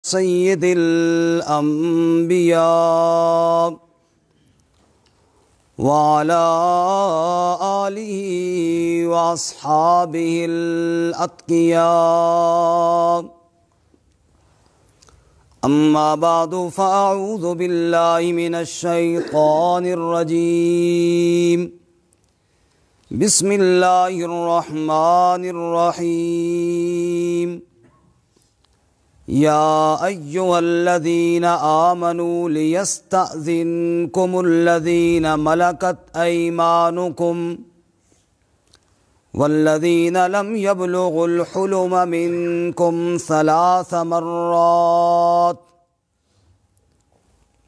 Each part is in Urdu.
سید الانبیاء وعلى آلہ واصحابہ الاتقیاء اما بعد فاعوذ باللہ من الشیطان الرجیم بسم اللہ الرحمن الرحیم یا ایہا الذین آمنوا لیستأذنکم الذین ملکت ایمانکم والذین لم یبلغوا الحلم منکم ثلاث مرات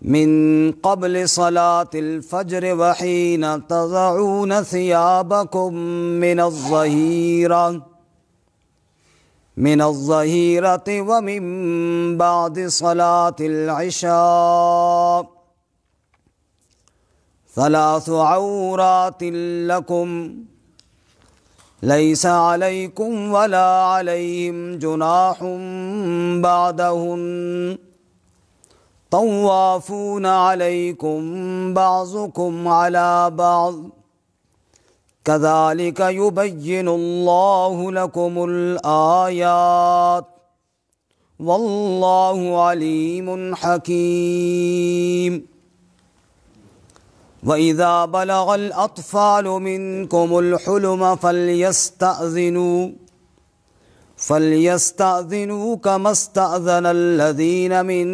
من قبل صلاة الفجر وحین تضعون ثیابکم من الظہیرۃ ومن بعد صلاة العشاء ثلاث عورات لکم لیس علیکم ولا علیہم جناح بعدہن طوافون علیکم بعضکم علی بعض کذالک یبین اللہ لکم الآیات واللہ علیم حکیم وَإِذَا بَلَغَ الْأَطْفَالُ مِنْكُمُ الْحُلُمَ فَلْيَسْتَأْذِنُوا كَمَا اسْتَأْذَنَ الَّذِينَ مِنْ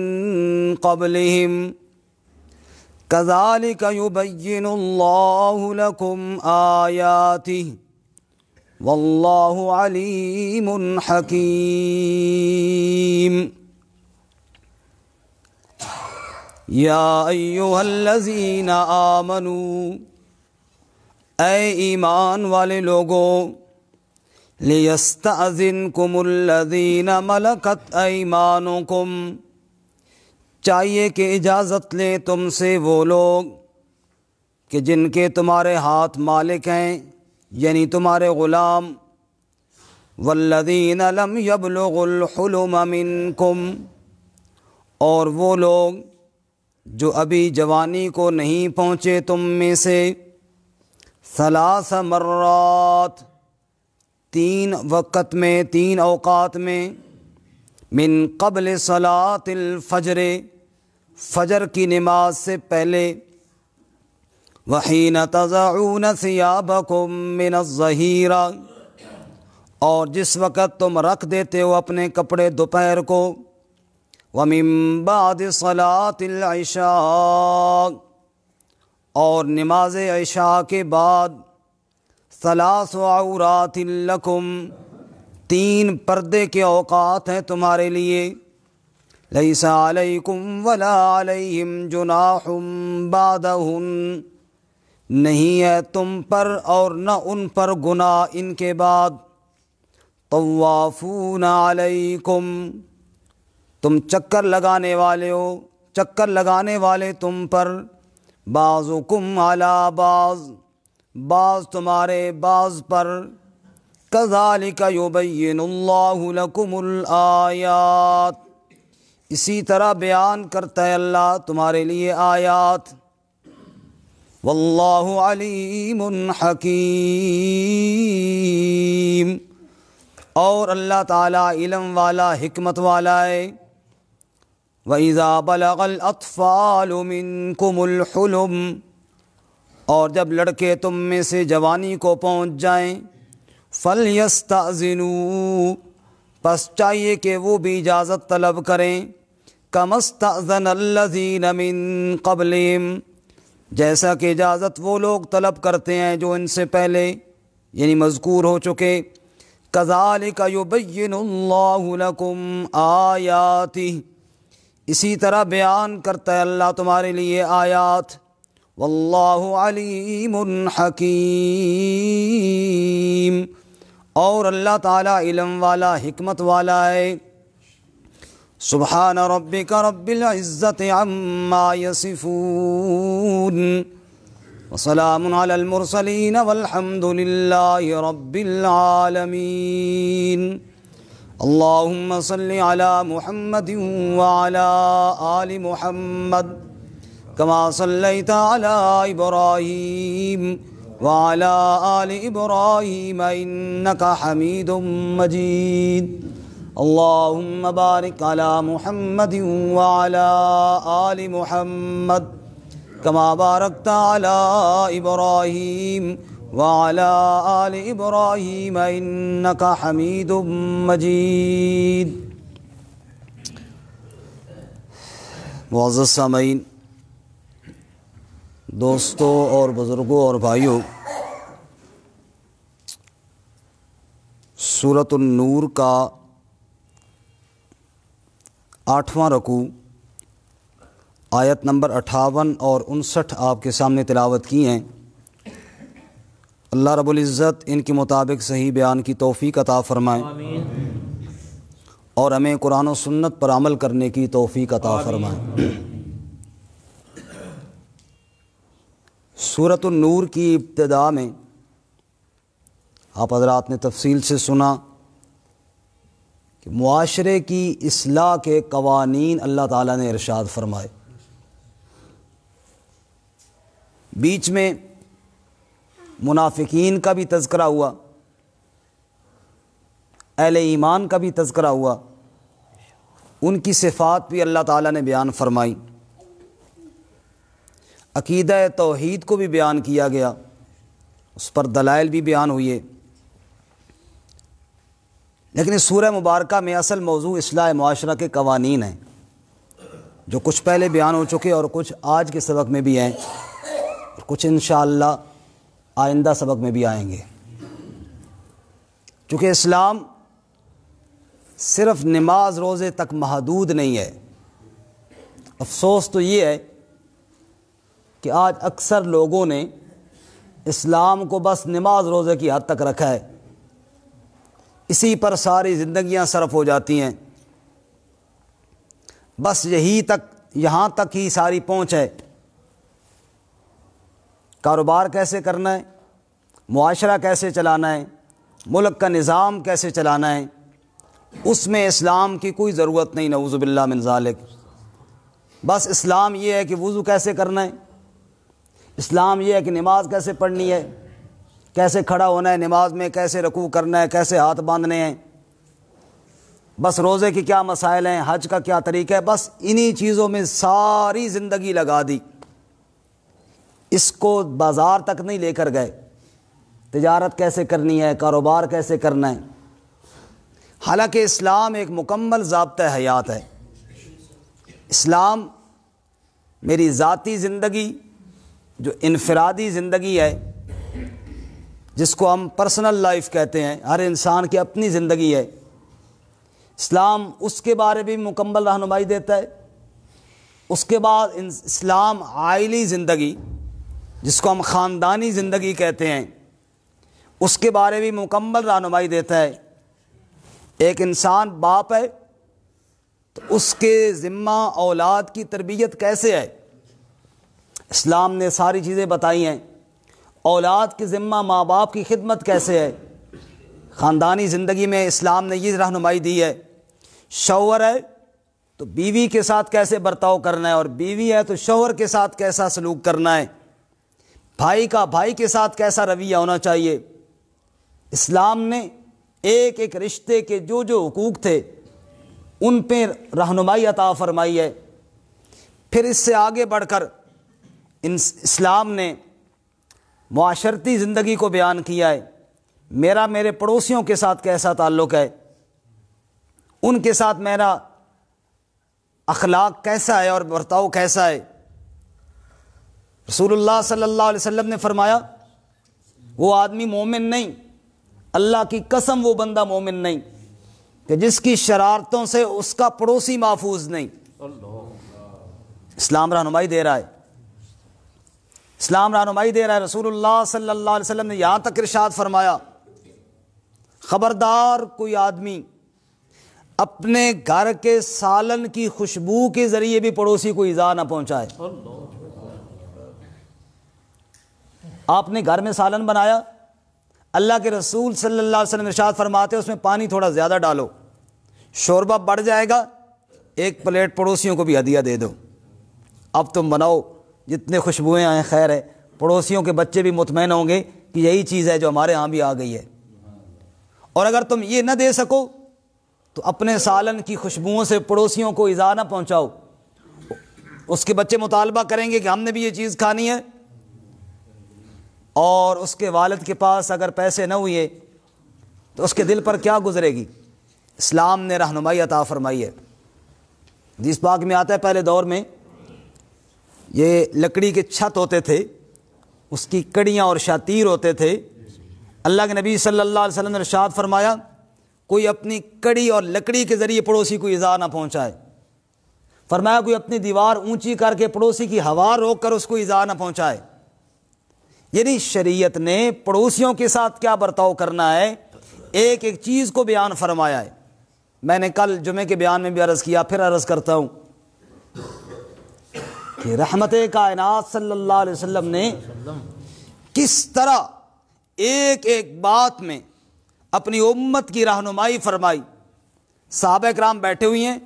قَبْلِهِمْ كَذَلِكَ يُبَيِّنُ اللَّهُ لَكُمْ آيَاتِهِ وَاللَّهُ عَلِيمٌ حَكِيمٌ یا ایہا الذین آمنوا اے ایمان والے لوگو لیستأذنکم الذین ملکت ایمانکم چاہیے کہ اجازت لیں تم سے وہ لوگ کہ جن کے تمہارے ہاتھ مالک ہیں یعنی تمہارے غلام والذین لم یبلغوا الحلم منکم اور وہ لوگ جو ابھی جوانی کو نہیں پہنچے تم میں سے ثلاث مرات تین وقت میں تین اوقات میں من قبل صلاة الفجر فجر کی نماز سے پہلے وحین تضعون ثیابکم من الظہیرہ اور جس وقت تم رکھ دیتے ہو اپنے کپڑے دوپہر کو وَمِن بَعْدِ صَلَاةِ الْعِشَاءِ اور نماز عشاء کے بعد ثلاث عورات لکم تین پردے کے اوقات ہیں تمہارے لیے لیس علیکم ولا علیہم جناح بعدہن نہیں ہے تم پر اور نہ ان پر گناہ ان کے بعد طوافون علیکم تم چکر لگانے والے ہو چکر لگانے والے تم پر بعضکم علی بعض بعض تمہارے بعض پر کذالک یبین اللہ لکم الآیات اسی طرح بیان کرتا ہے اللہ تمہارے لیے آیات واللہ علیم حکیم اور اللہ تعالیٰ علم والا حکمت والا ہے وَإِذَا بَلَغَ الْأَطْفَالُ مِنْكُمُ الْحُلُمَ اور جب لڑکے تم میں سے جوانی کو پہنچ جائیں فَلْيَسْتَأْذِنُوا پس چاہیے کہ وہ بھی اجازت طلب کریں كَمَا اسْتَأْذَنَ الَّذِينَ مِنْ قَبْلِهِمْ جیسا کہ اجازت وہ لوگ طلب کرتے ہیں جو ان سے پہلے یعنی مذکور ہو چکے كَذَلِكَ يُبَيِّنُ اللَّهُ لَكُمْ آيَاتِهِ اسی طرح بیان کرتا ہے اللہ تمہارے لیے آیات واللہ علیم حکیم اور اللہ تعالیٰ علم والا حکمت والا ہے سبحان ربک رب العزت عما یصفون وسلام علی المرسلین والحمد للہ رب العالمین اللهم صل على محمد وعلى آل محمد كما صليت على إبراهيم وعلى آل إبراهيم إنك حميد مجيد اللهم بارك على محمد وعلى آل محمد كما باركت على إبراهيم وعلى آل إبراهيم إنك حميد مجيد۔ معزز سامعین، دوستوں اور بزرگوں اور بھائیوں، سورۃ النور کا 8واں رکوع آیت نمبر 58 اور 59 آپ کے سامنے تلاوت کی ہیں۔ اللہ رب العزت ان کے مطابق صحیح بیان کی توفیق عطا فرمائیں، اور ہمیں قرآن و سنت پر عمل کرنے کی توفیق عطا فرمائیں۔ سورۃ النور کی ابتدا میں آپ حضرات نے تفصیل سے سنا کہ معاشرے کی اصلاح کے قوانین اللہ تعالیٰ نے ارشاد فرمائے۔ بیچ میں منافقین کا بھی تذکرہ ہوا، اہل ایمان کا بھی تذکرہ ہوا، ان کی صفات بھی اللہ تعالیٰ نے بیان فرمائی، عقیدہ توحید کو بھی بیان کیا گیا، اس پر دلائل بھی بیان ہوئے۔ لیکن اس سورہ مبارکہ میں اصل موضوع اصلاح معاشرہ کے قوانین ہیں، جو کچھ پہلے بیان ہو چکے اور کچھ آج کے سبق میں بھی ہیں، اور کچھ انشاءاللہ آئندہ سبق میں بھی آئیں گے۔ چونکہ اسلام صرف نماز روزے تک محدود نہیں ہے۔ افسوس تو یہ ہے کہ آج اکثر لوگوں نے اسلام کو بس نماز روزے کی حد تک رکھا ہے، اسی پر ساری زندگیاں صرف ہو جاتی ہیں، بس یہاں تک ہی ساری پہنچ ہے۔ کاروبار کیسے کرنا ہے، معاشرہ کیسے چلانا ہے، ملک کا نظام کیسے چلانا ہے، اس میں اسلام کی کوئی ضرورت نہیں، نعوذ باللہ من ذالک۔ بس اسلام یہ ہے کہ وضو کیسے کرنا ہے، اسلام یہ ہے کہ نماز کیسے پڑھنی ہے، کیسے کھڑا ہونا ہے نماز میں، کیسے رکوع کرنا ہے، کیسے ہاتھ باندھنے ہیں، بس روزے کی کیا مسائل ہیں، حج کا کیا طریقہ ہے، بس انہی چیزوں میں ساری زندگی لگا دی۔ اس کو بازار تک نہیں لے کر گئے، تجارت کیسے کرنی ہے، کاروبار کیسے کرنا ہے۔ حالانکہ اسلام ایک مکمل ضابطہ حیات ہے۔ اسلام میری ذاتی زندگی، جو انفرادی زندگی ہے، جس کو ہم پرسنل لائف کہتے ہیں، ہر انسان کی اپنی زندگی ہے، اسلام اس کے بارے میں بھی مکمل رہنمائی دیتا ہے۔ اس کے بعد اسلام عائلی زندگی، جس کو ہم خاندانی زندگی کہتے ہیں، اس کے بارے میں مکمل رہنمائی دیتا ہے۔ ایک انسان باپ ہے تو اس کے ذمہ اولاد کی تربیت کیسے ہے، اسلام نے ساری چیزیں بتائی ہیں۔ اولاد کے ذمہ ماں باپ کی خدمت کیسے ہے، خاندانی زندگی میں اسلام نے یہ رہنمائی دی ہے۔ شوہر ہے تو بیوی کے ساتھ کیسے برتاؤ کرنا ہے، اور بیوی ہے تو شوہر کے ساتھ کیسا سلوک کرنا ہے، بھائی کا بھائی کے ساتھ کیسا رویہ ہونا چاہیے۔ اسلام نے ایک ایک رشتے کے جو حقوق تھے ان پہ رہنمائی عطا فرمائی ہے۔ پھر اس سے آگے بڑھ کر اسلام نے معاشرتی زندگی کو بیان کیا ہے، میرا میرے پڑوسیوں کے ساتھ کیسا تعلق ہے، ان کے ساتھ میرا اخلاق کیسا ہے اور برتاؤ کیسا ہے۔ رسول اللہ صلی اللہ علیہ وسلم نے فرمایا، وہ آدمی مومن نہیں، اللہ کی قسم وہ بندہ مومن نہیں کہ جس کی شرارتوں سے اس کا پڑوسی محفوظ نہیں۔ اسلام رہنمائی دے رہا ہے، اسلام رہنمائی دے رہا ہے۔ رسول اللہ صلی اللہ علیہ وسلم نے یہاں تک ارشاد فرمایا، خبردار کوئی آدمی اپنے گھر کے سالن کی خوشبو کے ذریعے بھی پڑوسی کو ایذا نہ پہنچائے۔ آپ نے گھر میں سالن بنایا، اللہ کے رسول صلی اللہ علیہ وسلم ارشاد فرماتے ہیں اس میں پانی تھوڑا زیادہ ڈالو شوربہ بڑھ جائے گا، ایک پلیٹ پڑوسیوں کو بھی ہدیہ دے دو، اب تم بناؤ جتنے خوشبوئیں آئیں خیر ہے، پڑوسیوں کے بچے بھی مطمئن ہوں گے کہ یہی چیز ہے جو ہمارے ہاں بھی آ گئی ہے۔ اور اگر تم یہ نہ دے سکو تو اپنے سالن کی خوشبوؤں سے پڑوسیوں کو ایذا نہ پہنچاؤ، اس کے بچے مطالبہ کریں گے کہ ہم نے بھی یہ چیز کھانی ہے، اور اس کے والد کے پاس اگر پیسے نہ ہوئے تو اس کے دل پر کیا گزرے گی۔ اسلام نے رہنمائی عطا فرمائی ہے۔ حدیث پاک میں آتا ہے پہلے دور میں یہ لکڑی کے چھت ہوتے تھے، اس کی کڑیاں اور شاتیر ہوتے تھے۔ اللہ کے نبی صلی اللہ علیہ وسلم نے ارشاد فرمایا کوئی اپنی کڑی اور لکڑی کے ذریعے پڑوسی کو ایذا نہ پہنچائے۔ فرمایا کوئی اپنی دیوار اونچی کر کے پڑوسی کی ہوا روک کر اس کو ایذا نہ پہنچائے۔ یعنی شریعت نے پڑوسیوں کے ساتھ کیا برتاؤ کرنا ہے، ایک ایک چیز کو بیان فرمایا ہے۔ میں نے کل جمعے کے بیان میں بھی عرض کیا، پھر عرض کرتا ہوں کہ رحمت کائنات صلی اللہ علیہ وسلم نے کس طرح ایک ایک بات میں اپنی امت کی رہنمائی فرمائی۔ صحابہ کرام بیٹھے ہوئے ہیں،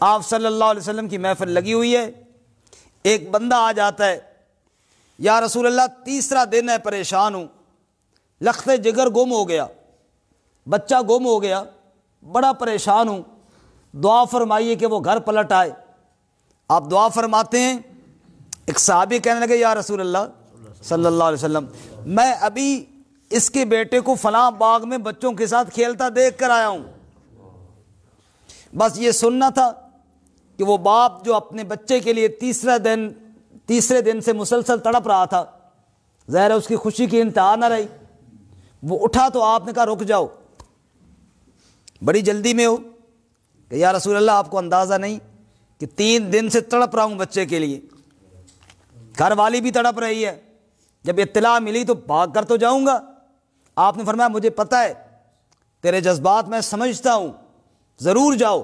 آپ صلی اللہ علیہ وسلم کی محفل لگی ہوئی ہے، ایک بندہ آ جاتا ہے، یا رسول اللہ تیسرا دن ہے، پریشان ہوں، لخت جگر گم ہو گیا، بچہ گم ہو گیا، بڑا پریشان ہوں، دعا فرمائیے کہ وہ گھر پلٹ آئے۔ آپ دعا فرماتے ہیں، ایک صحابی کہنے لگے یا رسول اللہ صلی اللہ علیہ وسلم میں ابھی اس کے بیٹے کو فلاں باغ میں بچوں کے ساتھ کھیلتا دیکھ کر آیا ہوں، بس یہ سننا تھا کہ وہ باپ جو اپنے بچے کے لیے تیسرے دن سے مسلسل تڑپ رہا تھا، ظاہر ہے اس کی خوشی کی انتہا نہ رہی، وہ اٹھا تو آپ نے کہا رک جاؤ، بڑی جلدی میں ہو کہ یا رسول اللہ آپ کو اندازہ نہیں کہ 3 دن سے تڑپ رہا ہوں بچے کے لیے، گھر والی بھی تڑپ رہی ہے، جب اطلاع ملی تو بھاگ کر تو جاؤں گا۔ آپ نے فرمایا مجھے پتہ ہے تیرے جذبات میں سمجھتا ہوں، ضرور جاؤ،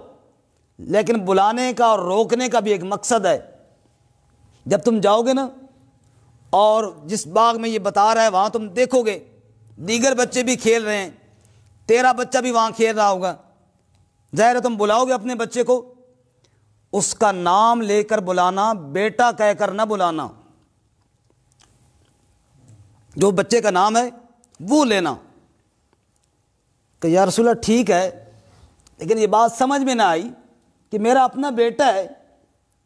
لیکن بلانے کا اور روکنے کا بھی ایک مقصد ہے۔ جب تم جاؤ گے نا اور جس باغ میں یہ بتا رہا ہے وہاں تم دیکھو گے دیگر بچے بھی کھیل رہے ہیں، تیرا بچہ بھی وہاں کھیل رہا ہوگا، ظاہر ہے تم بلاؤ گے اپنے بچے کو، اس کا نام لے کر بلانا، بیٹا کہہ کر نہ بلانا، جو بچے کا نام ہے وہ لینا کہ یا رسول اللہ ٹھیک ہے، لیکن یہ بات سمجھ میں نہ آئی کہ میرا اپنا بیٹا ہے،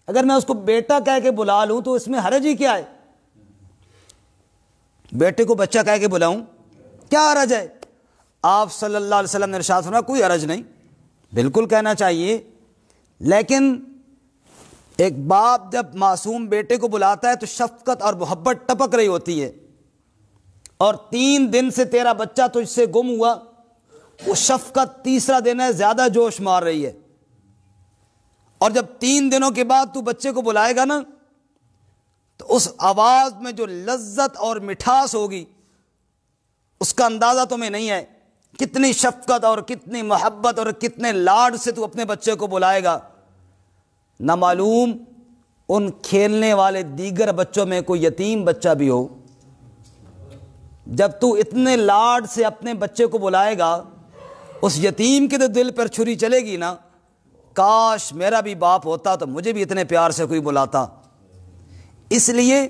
اگر میں اس کو بیٹا کہہ کے بلا لوں تو اس میں حرج ہی کیا ہے؟ بیٹے کو بچہ کہہ کے بلاؤں کیا حرج ہے؟ آپ صلی اللہ علیہ وسلم نے ارشاد فرمایا کوئی حرج نہیں، بالکل کہنا چاہیے، لیکن ایک باپ جب معصوم بیٹے کو بلاتا ہے تو شفقت اور محبت ٹپک رہی ہوتی ہے، اور 3 دن سے تیرا بچہ تجھ سے گم ہوا، وہ شفقت تیسرا دن ہے زیادہ جوش مار رہی ہے، اور جب 3 دنوں کے بعد تو بچے کو بلائے گا نا تو اس آواز میں جو لذت اور مٹھاس ہوگی اس کا اندازہ تمہیں نہیں ہے، کتنی شفقت اور کتنی محبت اور کتنے لاڈ سے تو اپنے بچے کو بلائے گا، نہ معلوم ان کھیلنے والے دیگر بچوں میں کوئی یتیم بچہ بھی ہو۔ جب تو اتنے لاڈ سے اپنے بچے کو بلائے گا، اس یتیم کے تو دل پر چھری چلے گی نا، کاش میرا بھی باپ ہوتا تو مجھے بھی اتنے پیار سے کوئی بلاتا۔ اس لیے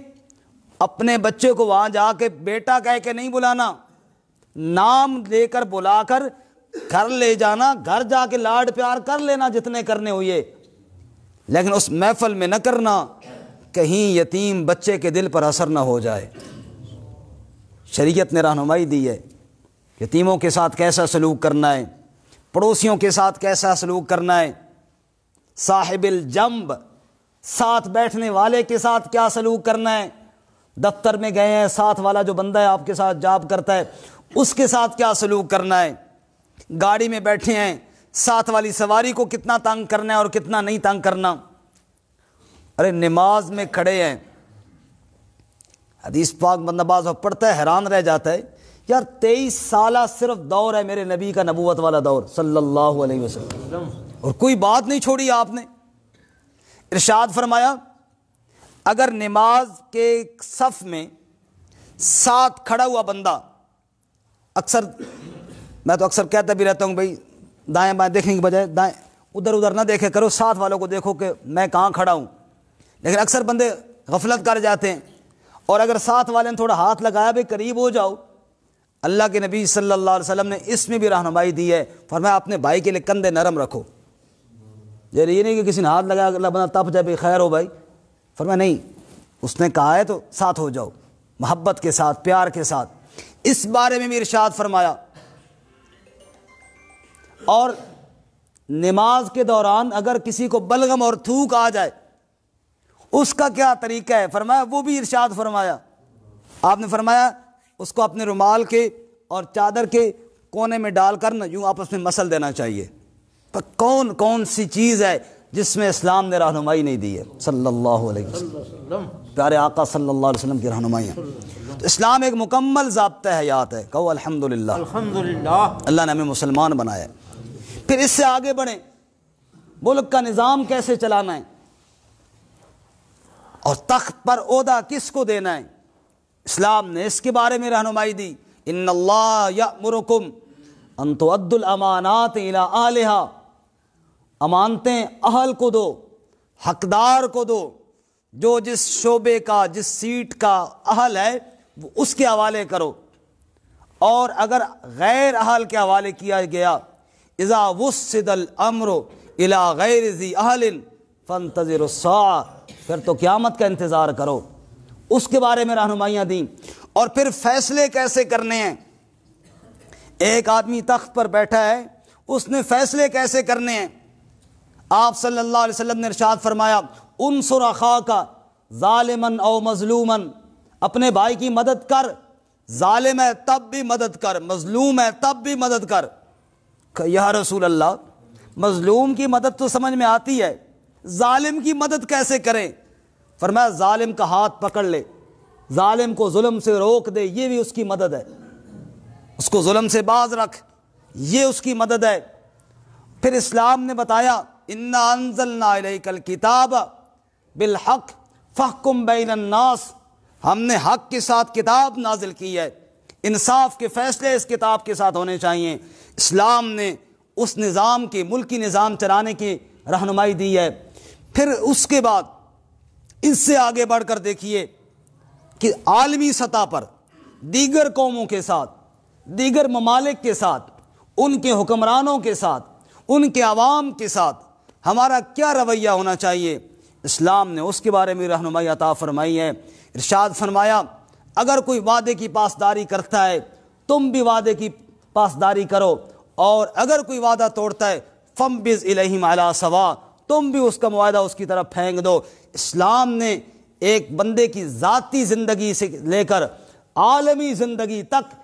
اپنے بچے کو وہاں جا کے بیٹا کہہ کے نہیں بلانا، نام لے کر بلا کر گھر لے جانا، گھر جا کے لاڈ پیار کر لینا جتنے کرنے ہوئے، لیکن اس محفل میں نہ کرنا کہیں یتیم بچے کے دل پر اثر نہ ہو جائے۔ شریعت نے رہنمائی دی ہے یتیموں کے ساتھ کیسا سلوک کرنا ہے، پڑوسیوں کے ساتھ کیسا سلوک کرنا ہے، صاحب الجنب ساتھ بیٹھنے والے کے ساتھ کیا سلوک کرنا ہے، دفتر میں گئے ہیں ساتھ والا جو بندہ ہے آپ کے ساتھ جاب کرتا ہے اس کے ساتھ کیا سلوک کرنا ہے، گاڑی میں بیٹھے ہیں ساتھ والی سواری کو کتنا تنگ کرنا ہے اور کتنا نہیں تنگ کرنا۔ ارے نماز میں کھڑے ہیں، حدیث پاک بندہ باز پڑھتا ہے حیران رہ جاتا ہے، یار 23 سالہ صرف دور ہے میرے نبی کا نبوت والا دور صلی اللہ علیہ وسلم، اور کوئی بات نہیں چھوڑی آپ نے۔ ارشاد فرمایا اگر نماز کے صف میں ساتھ کھڑا ہوا بندہ، اکثر میں تو اکثر کہتا بھی رہتا ہوں بھائی دائیں بائیں دیکھنے کی بجائے دائیں ادھر ادھر نہ دیکھے کرو، ساتھ والوں کو دیکھو کہ میں کہاں کھڑا ہوں۔ لیکن اکثر بندے غفلت کر جاتے ہیں، اور اگر ساتھ والے نے تھوڑا ہاتھ لگایا بھی قریب ہو جاؤ۔ اللہ کے نبی صلی اللہ علیہ وسلم نے اس میں بھی رہنمائی دی ہے، فرمایا اپنے بھائی کے لیے کندھے نرم رکھو۔ یہ نہیں کہ کسی نے ہاتھ لگایا اللہ بندہ تپ جائے بھی خیر ہو بھائی، فرمایا نہیں، اس نے کہا ہے تو ساتھ ہو جاؤ، محبت کے ساتھ، پیار کے ساتھ۔ اس بارے میں بھی ارشاد فرمایا۔ اور نماز کے دوران اگر کسی کو بلغم اور تھوک آ جائے اس کا کیا طریقہ ہے، فرمایا وہ بھی ارشاد فرمایا۔ آپ نے فرمایا اس کو اپنے رومال کے اور چادر کے کونے میں ڈال کر نا یوں آپس میں مسل دینا چاہیے۔ پر کون کون سی چیز ہے جس میں اسلام نے رہنمائی نہیں دی ہے، صلی اللہ علیہ وسلم، پیارے آقا صلی اللہ علیہ وسلم کی رہنمائیاں۔ تو اسلام ایک مکمل ضابطہ حیات ہے، کہو الحمدللہ، الحمدللہ، اللہ نے ہمیں مسلمان بنایا ہے۔ پھر اس سے آگے بڑھیں، ملک کا نظام کیسے چلانا ہے اور تخت پر عہدہ کس کو دینا ہے، اسلام نے اس کے بارے میں رہنمائی دی۔ ان اللہ یأمرکم ان تؤدوا الامانات الی اہلہا، امانتیں اہل کو دو، حقدار کو دو، جو جس شعبے کا، جس سیٹ کا اہل ہے وہ اس کے حوالے کرو، اور اگر غیر اہل کے حوالے کیا گیا، اذا وسد الامر الی غیر ذی اہل فانتظروا الساعہ، پھر تو قیامت کا انتظار کرو۔ اس کے بارے میں رہنمائیاں دیں۔ اور پھر فیصلے کیسے کرنے ہیں، ایک آدمی تخت پر بیٹھا ہے، اس نے فیصلے کیسے کرنے ہیں۔ آپ صلی اللہ علیہ وسلم نے ارشاد فرمایا انصر اخاک ظالما او مظلوما، اپنے بھائی کی مدد کر، ظالم ہے تب بھی مدد کر، مظلوم ہے تب بھی مدد کر۔ کہ یا رسول اللہ مظلوم کی مدد تو سمجھ میں آتی ہے، ظالم کی مدد کیسے کریں؟ فرمایا ظالم کا ہاتھ پکڑ لے، ظالم کو ظلم سے روک دے، یہ بھی اس کی مدد ہے، اس کو ظلم سے باز رکھ، یہ اس کی مدد ہے۔ پھر اسلام نے بتایا انا انزلنا الیک الکتاب بالحق فاحکم بین الناس، ہم نے حق کے ساتھ کتاب نازل کی ہے، انصاف کے فیصلے اس کتاب کے ساتھ ہونے چاہیے۔ اسلام نے اس نظام کے، ملکی نظام چلانے کی رہنمائی دی ہے۔ پھر اس کے بعد اس سے آگے بڑھ کر دیکھیے کہ عالمی سطح پر دیگر قوموں کے ساتھ، دیگر ممالک کے ساتھ، ان کے حکمرانوں کے ساتھ، ان کے عوام کے ساتھ ہمارا کیا رویہ ہونا چاہیے، اسلام نے اس کے بارے میں رہنمائی عطا فرمائی ہے۔ ارشاد فرمایا اگر کوئی وعدے کی پاسداری کرتا ہے تم بھی وعدے کی پاسداری کرو، اور اگر کوئی وعدہ توڑتا ہے فَانبِذْ إِلَيْهِمْ عَلَىٰ سَوَاءٍ، تم بھی اس کا معاہدہ اس کی طرف پھینک دو۔ اسلام نے ایک بندے کی ذاتی زندگی سے لے کر عالمی زندگی تک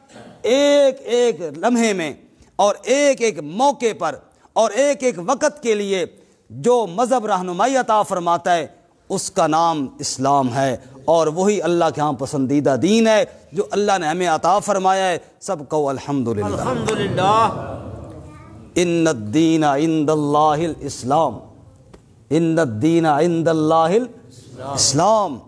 ایک ایک لمحے میں اور ایک ایک موقع پر اور ایک ایک وقت کے لیے جو مذہب رہنمائی عطا فرماتا ہے اس کا نام اسلام ہے، اور وہی اللہ کے ہاں پسندیدہ دین ہے جو اللہ نے ہمیں عطا فرمایا ہے۔ سب کو الحمدللہ، الحمدللہ۔ ان الدین عند اللہ الاسلام، ان الدین عند اللہ الاسلام،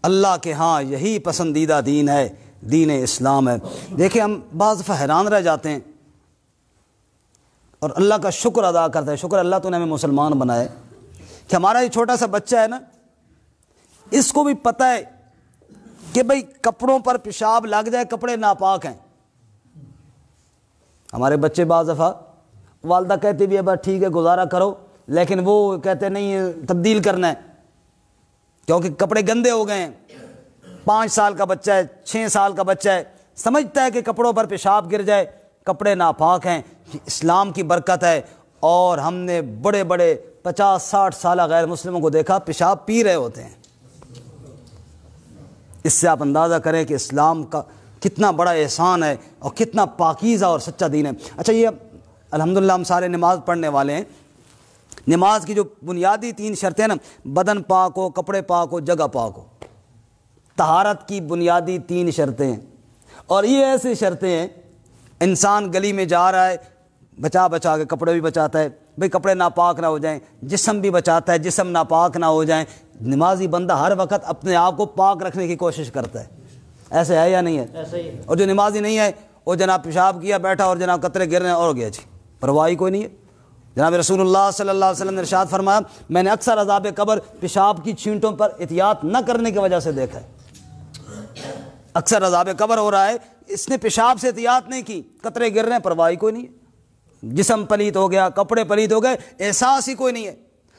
اللہ کے ہاں یہی پسندیدہ دین ہے، دین اسلام ہے۔ دیکھیں ہم بعض دفعہ حیران رہ جاتے ہیں اور اللہ کا شکر ادا کرتے ہیں، شکر اللہ تو نے ہمیں مسلمان بنایا ہے، کہ ہمارا یہ چھوٹا سا بچہ ہے نا، اس کو بھی پتہ ہے کہ بھئی کپڑوں پر پیشاب لگ جائے کپڑے ناپاک ہیں۔ ہمارے بچے بعض دفعہ والدہ کہتی بھی ہے بس ٹھیک ہے گزارا کرو، لیکن وہ کہتے نہیں تبدیل کرنا ہے کیونکہ کپڑے گندے ہو گئے ہیں۔ 5 سال کا بچہ ہے، 6 سال کا بچہ ہے، سمجھتا ہے کہ کپڑوں پر پیشاب گر جائے کپڑے ناپاک ہیں۔ اسلام کی برکت ہے، اور ہم نے بڑے بڑے 50-60 سالہ غیر مسلموں کو دیکھا پیشاب پی رہے ہوتے ہیں۔ اس سے آپ اندازہ کریں کہ اسلام کا کتنا بڑا احسان ہے اور کتنا پاکیزہ اور سچا دین ہے۔ اچھا یہ الحمدللہ ہم سارے نماز پڑھنے والے ہیں، نماز کی جو بنیادی 3 شرطیں ہیں نا، بدن پاک ہو، کپڑے پاک ہو، جگہ پاک ہو، طہارت کی بنیادی 3 شرطیں ہیں۔ اور یہ ایسی شرطیں ہیں، انسان گلی میں جا رہا ہے بچا بچا کے کپڑے بھی بچاتا ہے، بھئی کپڑے ناپاک نہ ہو جائیں، جسم بھی بچاتا ہے جسم ناپاک نہ ہو جائیں۔ نمازی بندہ ہر وقت اپنے آپ کو پاک رکھنے کی کوشش کرتا ہے، ایسے ہے یا نہیں ہے؟ ایسے ہی۔ اور جو نمازی نہیں ہے وہ جناب پیشاب کیا بیٹھا اور جناب قطرے گر رہے ہیں اور گیا جی، پرواہ کوئی نہیں ہے۔ جناب رسول اللہ صلی اللہ علیہ وسلم نے ارشاد فرمایا میں نے اکثر عذاب قبر پیشاب کی چھینٹوں پر احتیاط نہ کرنے کی وجہ سے دیکھا ہے۔ اکثر عذاب قبر ہو رہا ہے، اس نے پیشاب سے احتیاط نہیں کی، قطرے گر رہے ہیں، پرواہ کوئی نہیں ہے، جسم پلیت ہو گیا، کپڑے پلیت ہو گئے، احساس ہی کوئی نہیں ہے۔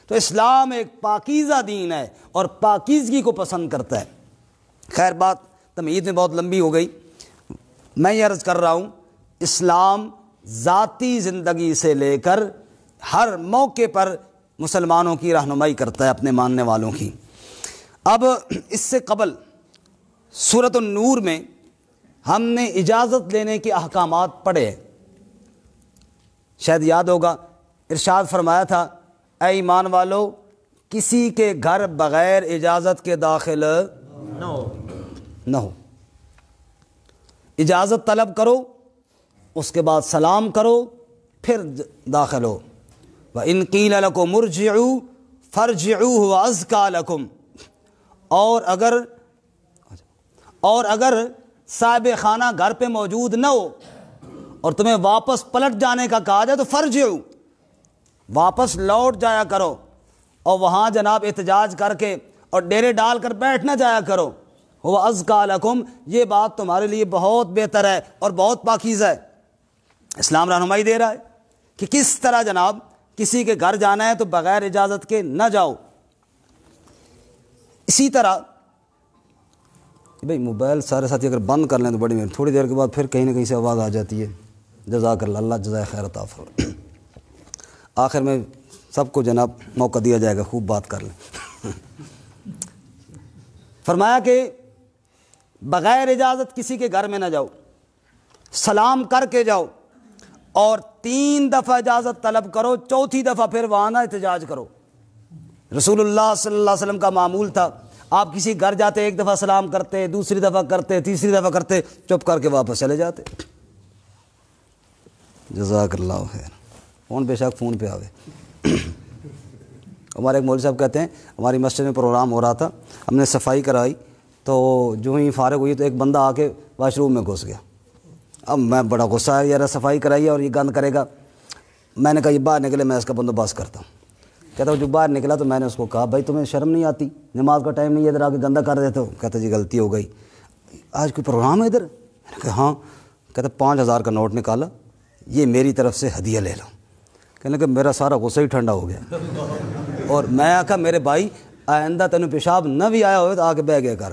تو اسلام ایک پاکیزہ دین ہے اور پاکیزگی کو پسند کرتا ہے۔ خیر بات تمہید میں بہت لمبی ہو گئی، میں یہ عرض کر رہا ہوں اسلام ذاتی زندگی سے لے کر ہر موقع پر مسلمانوں کی رہنمائی کرتا ہے، اپنے ماننے والوں کی۔ اب اس سے قبل سورۃ النور میں ہم نے اجازت لینے کے احکامات پڑھے، شاید یاد ہوگا، ارشاد فرمایا تھا اے ایمان والو کسی کے گھر بغیر اجازت کے داخل نہ ہو، اجازت طلب کرو، اس کے بعد سلام کرو، پھر داخل ہو۔ وَإِن قِيلَ لَكُمُ ارْجِعُوا فَارْجِعُوا هُوَ أَزْكَىٰ لَكُمْ، اور اگر صاحب خانہ گھر پہ موجود نہ ہو اور تمہیں واپس پلٹ جانے کا کہا جائے تو فرجعوا، واپس لوٹ جایا کرو، اور وہاں جناب احتجاج کر کے اور ڈیرے ڈال کر بیٹھ نہ جایا کرو۔ هُوَ أَزْكَىٰ لَكُمْ، یہ بات تمہارے لیے بہت بہتر ہے اور بہت پاکیزہ ہے۔ اسلام رہنمائی دے رہا ہے کہ کس طرح جناب کسی کے گھر جانا ہے تو بغیر اجازت کے نہ جاؤ۔ اسی طرح بھئی موبائل سارے ساتھی اگر بند کر لیں تو بڑی مہربانی، تھوڑی دیر کے بعد پھر کہیں نہ کہیں سے آواز آ جاتی ہے۔ جزاک اللہ، اللہ جزائے خیر عطا فرمائے۔ آخر میں سب کو جناب موقع دیا جائے گا، خوب بات کر لیں۔ فرمایا کہ بغیر اجازت کسی کے گھر میں نہ جاؤ، سلام کر کے جاؤ، اور 3 دفعہ اجازت طلب کرو، 4تھی دفعہ پھر وہاں نہ احتجاج کرو۔ رسول اللہ صلی اللہ علیہ وسلم کا معمول تھا، آپ کسی گھر جاتے 1 دفعہ سلام کرتے، دوسری دفعہ کرتے، تیسری دفعہ کرتے، چپ کر کے واپس چلے جاتے۔ جزاک اللہ خیر۔ فون بے شک فون پہ آوے۔ ہمارے ایک مولوی صاحب کہتے ہیں ہماری مسجد میں پروگرام ہو رہا تھا، ہم نے صفائی کرائی تو جو ہی فارغ ہوئی تو ایک بندہ آ کے واش روم میں گھس گیا۔ اب میں بڑا غصہ ہے، یار صفائی کرائی ہے اور یہ گند کرے گا۔ میں نے کہا یہ باہر نکلے، میں اس کا بندوبست کرتا ہوں۔ کہتا ہوں جو باہر نکلا تو میں نے اس کو کہا بھائی تمہیں شرم نہیں آتی، نماز کا ٹائم نہیں ہے، ادھر آ کے گندہ کر دیتے ہو۔ کہتا جی غلطی ہو گئی، آج کوئی پروگرام ہے ادھر؟ میں نے کہا ہاں۔ کہتا 5000 کا نوٹ نکالا، یہ میری طرف سے ہدیہ لے لو۔ کہنے کہ میرا سارا غصہ ہی ٹھنڈا ہو گیا، اور میں کہا میرے بھائی آئندہ تینوں پیشاب نہ بھی آیا ہوئے تو آ کے بہ گیا کر،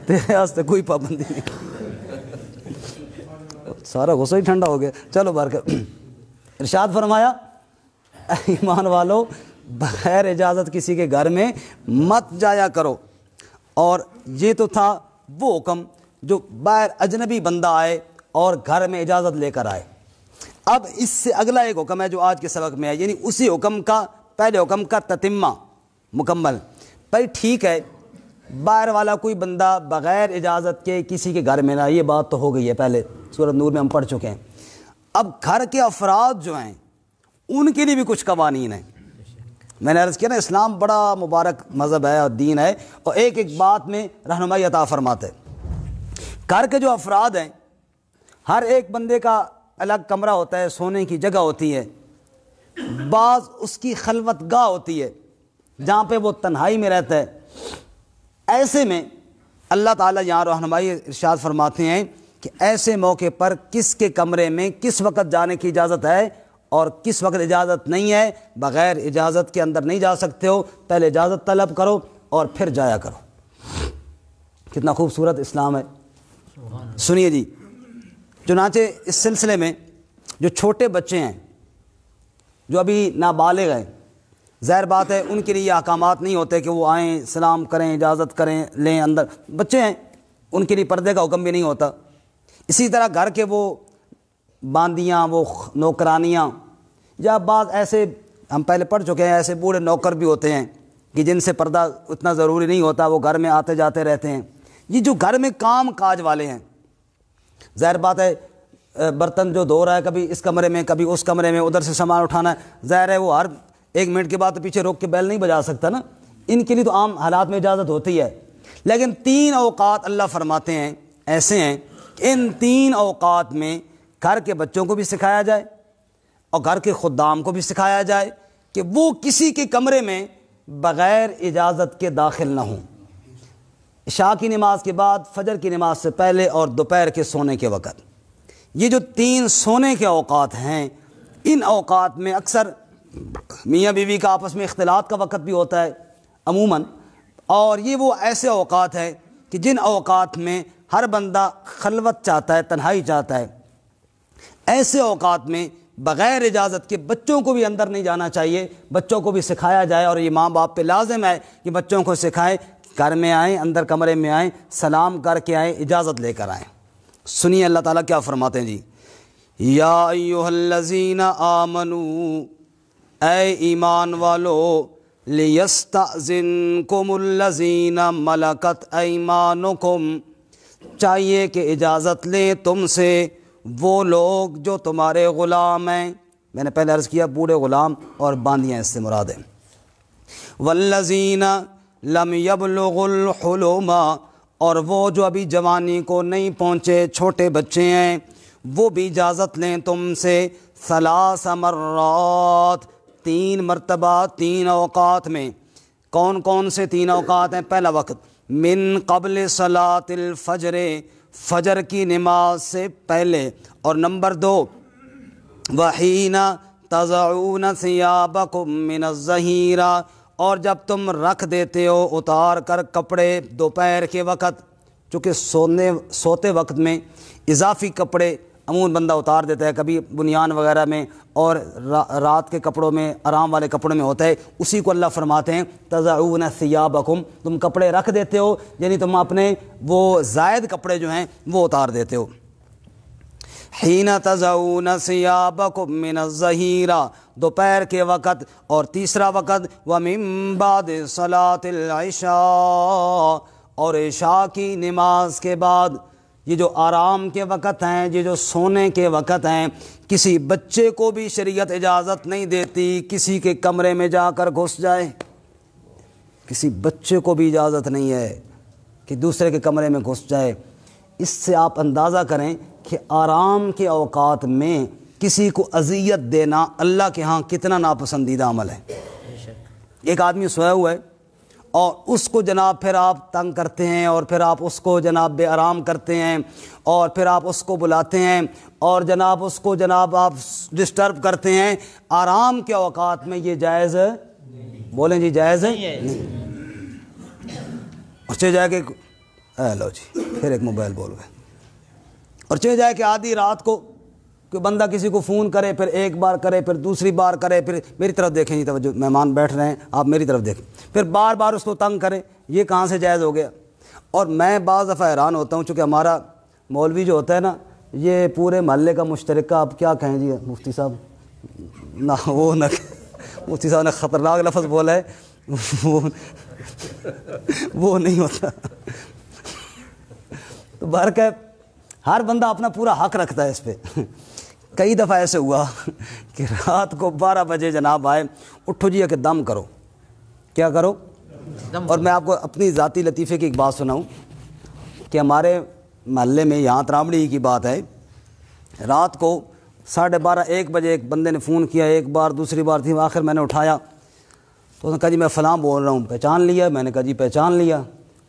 تیرے واسطے کوئی پابندی نہیں۔ سارا غصہ ہی ٹھنڈا ہو گیا۔ چلو برکت۔ ارشاد فرمایا ایمان والو بغیر اجازت کسی کے گھر میں مت جایا کرو۔ اور یہ تو تھا وہ حکم جو باہر اجنبی بندہ آئے اور گھر میں اجازت لے کر آئے۔ اب اس سے اگلا ایک حکم ہے جو آج کے سبق میں ہے، یعنی اسی حکم کا پہلے حکم کا تتمہ مکمل۔ بھائی ٹھیک ہے باہر والا کوئی بندہ بغیر اجازت کے کسی کے گھر میں نہ، یہ بات تو ہو گئی ہے، پہلے سورۃ نور میں ہم پڑھ چکے ہیں۔ اب گھر کے افراد جو ہیں ان کے لیے بھی کچھ قوانین ہیں۔ میں نے عرض کیا نا اسلام بڑا مبارک مذہب ہے اور دین ہے، اور ایک ایک بات میں رہنمائی عطا فرماتا ہے۔ گھر کے جو افراد ہیں ہر ایک بندے کا الگ کمرہ ہوتا ہے، سونے کی جگہ ہوتی ہے، بعض اس کی خلوت گاہ ہوتی ہے جہاں پہ وہ تنہائی میں رہتا ہے۔ ایسے میں اللہ تعالیٰ یہاں رہنمائی ارشاد فرماتے ہیں کہ ایسے موقع پر کس کے کمرے میں کس وقت جانے کی اجازت ہے اور کس وقت اجازت نہیں ہے۔ بغیر اجازت کے اندر نہیں جا سکتے ہو، پہلے اجازت طلب کرو اور پھر جایا کرو۔ کتنا خوبصورت اسلام ہے۔ سنیے جی، چنانچہ اس سلسلے میں جو چھوٹے بچے ہیں جو ابھی نابالغ ہیں، ظاہر بات ہے ان کے لیے یہ احکامات نہیں ہوتے کہ وہ آئیں سلام کریں اجازت کریں لیں اندر، بچے ہیں ان کے لیے پردے کا حکم بھی نہیں ہوتا۔ اسی طرح گھر کے وہ باندیاں، وہ نوکرانیاں، یا بعض ایسے ہم پہلے پڑھ چکے ہیں ایسے بوڑھے نوکر بھی ہوتے ہیں کہ جن سے پردہ اتنا ضروری نہیں ہوتا، وہ گھر میں آتے جاتے رہتے ہیں۔ یہ جو گھر میں کام کاج والے ہیں، ظاہر بات ہے برتن جو دھو رہا ہے کبھی اس کمرے میں کبھی اس کمرے میں، ادھر سے سامان اٹھانا ہے، ظاہر ہے وہ ہر 1 منٹ کے بعد پیچھے روک کے بیل نہیں بجا سکتا نا، ان کے لیے تو عام حالات میں اجازت ہوتی ہے۔ لیکن 3 اوقات اللہ فرماتے ہیں ایسے ہیں کہ ان 3 اوقات میں گھر کے بچوں کو بھی سکھایا جائے اور گھر کے خدام کو بھی سکھایا جائے کہ وہ کسی کے کمرے میں بغیر اجازت کے داخل نہ ہوں، عشاء کی نماز کے بعد، فجر کی نماز سے پہلے اور دوپہر کے سونے کے وقت۔ یہ جو 3 سونے کے اوقات ہیں، ان اوقات میں اکثر میاں بیوی کا آپس میں اختلاط کا وقت بھی ہوتا ہے عموماً، اور یہ وہ ایسے اوقات ہیں کہ جن اوقات میں ہر بندہ خلوت چاہتا ہے، تنہائی چاہتا ہے۔ ایسے اوقات میں بغیر اجازت کے بچوں کو بھی اندر نہیں جانا چاہیے، بچوں کو بھی سکھایا جائے، اور یہ ماں باپ پہ لازم ہے کہ بچوں کو سکھائیں، گھر میں آئیں، اندر کمرے میں آئیں، سلام کر کے آئیں، اجازت لے کر آئیں۔ سنیے اللہ تعالیٰ کیا فرماتے ہیں جی، یا ایھا الذین آمنوا، اے ایمان والو، لیستأذنکم الذین ملکت ایمانکم، چاہیے کہ اجازت لیں تم سے وہ لوگ جو تمہارے غلام ہیں۔ میں نے پہلے عرض کیا بوڑھے غلام اور باندیاں اس سے مراد ہیں۔ والذین لم یبلغوا الحلم، اور وہ جو ابھی جوانی کو نہیں پہنچے، چھوٹے بچے ہیں، وہ بھی اجازت لیں تم سے 3 مرات، 3 مرتبہ، 3 اوقات میں۔ کون کون سے 3 اوقات ہیں؟ پہلا وقت من قبل صلاۃ الفجر، فجر کی نماز سے پہلے، اور نمبر 2 وحین تضعون ثیابکم من الظہیرہ، اور جب تم رکھ دیتے ہو اتار کر کپڑے دوپہر کے وقت، چونکہ سوتے وقت میں اضافی کپڑے عموماً بندہ اتار دیتا ہے، کبھی بنیان وغیرہ میں اور رات کے کپڑوں میں، آرام والے کپڑوں میں ہوتا ہے، اسی کو اللہ فرماتے ہیں تضعون ثیابکم، تم کپڑے رکھ دیتے ہو، یعنی تم اپنے وہ زائد کپڑے جو ہیں وہ اتار دیتے ہو۔ حین تضعون ثیابکم من الظہیرہ، دوپہر کے وقت، اور تیسرا وقت ومن بعد صلاۃ العشاء، اور عشاء کی نماز کے بعد۔ یہ جو آرام کے وقت ہیں، یہ جو سونے کے وقت ہیں، کسی بچے کو بھی شریعت اجازت نہیں دیتی کسی کے کمرے میں جا کر گھس جائے، کسی بچے کو بھی اجازت نہیں ہے کہ دوسرے کے کمرے میں گھس جائے۔ اس سے آپ اندازہ کریں کہ آرام کے اوقات میں کسی کو اذیت دینا اللہ کے ہاں کتنا ناپسندیدہ عمل ہے۔ ایک آدمی سویا ہوا ہے اور اس کو جناب پھر آپ تنگ کرتے ہیں، اور پھر آپ اس کو جناب بے آرام کرتے ہیں، اور پھر آپ اس کو بلاتے ہیں، اور جناب اس کو جناب آپ ڈسٹرب کرتے ہیں آرام کے اوقات میں، یہ جائز ہے؟ بولیں جی جائز ہے؟ نہیں۔ اور چلے جائے کہ لو جی پھر ایک موبائل بول گئے، اور چلے جائے کہ آدھی رات کو کوئی بندہ کسی کو فون کرے، پھر ایک بار کرے، پھر دوسری بار کرے، پھر میری طرف دیکھیں جی، توجہ، مہمان بیٹھ رہے ہیں آپ میری طرف دیکھیں، پھر بار بار اس کو تنگ کریں، یہ کہاں سے جائز ہو گیا؟ اور میں بعض دفعہ حیران ہوتا ہوں، چونکہ ہمارا مولوی جو ہوتا ہے نا، یہ پورے محلے کا مشترکہ، آپ کیا کہیں جی مفتی صاحب، نہ وہ نہ مفتی صاحب نے خطرناک لفظ بولا ہے، وہ نہیں ہوتا۔ تو برکت ہر بندہ اپنا پورا حق رکھتا ہے اس پہ۔ کئی دفعہ ایسے ہوا کہ رات کو 12 بجے جناب آئے، اٹھو جی کہ دم کرو، کیا کرو؟ اور میں آپ کو اپنی ذاتی لطیفے کی ایک بات سناؤں کہ ہمارے محلے میں، یہاں ترامڑی کی بات ہے، رات کو 12:30 1 بجے ایک بندے نے فون کیا، ایک بار دوسری بار تھی، آخر میں نے اٹھایا تو اس نے کہا جی میں فلاں بول رہا ہوں، پہچان لیا؟ میں نے کہا جی پہچان لیا۔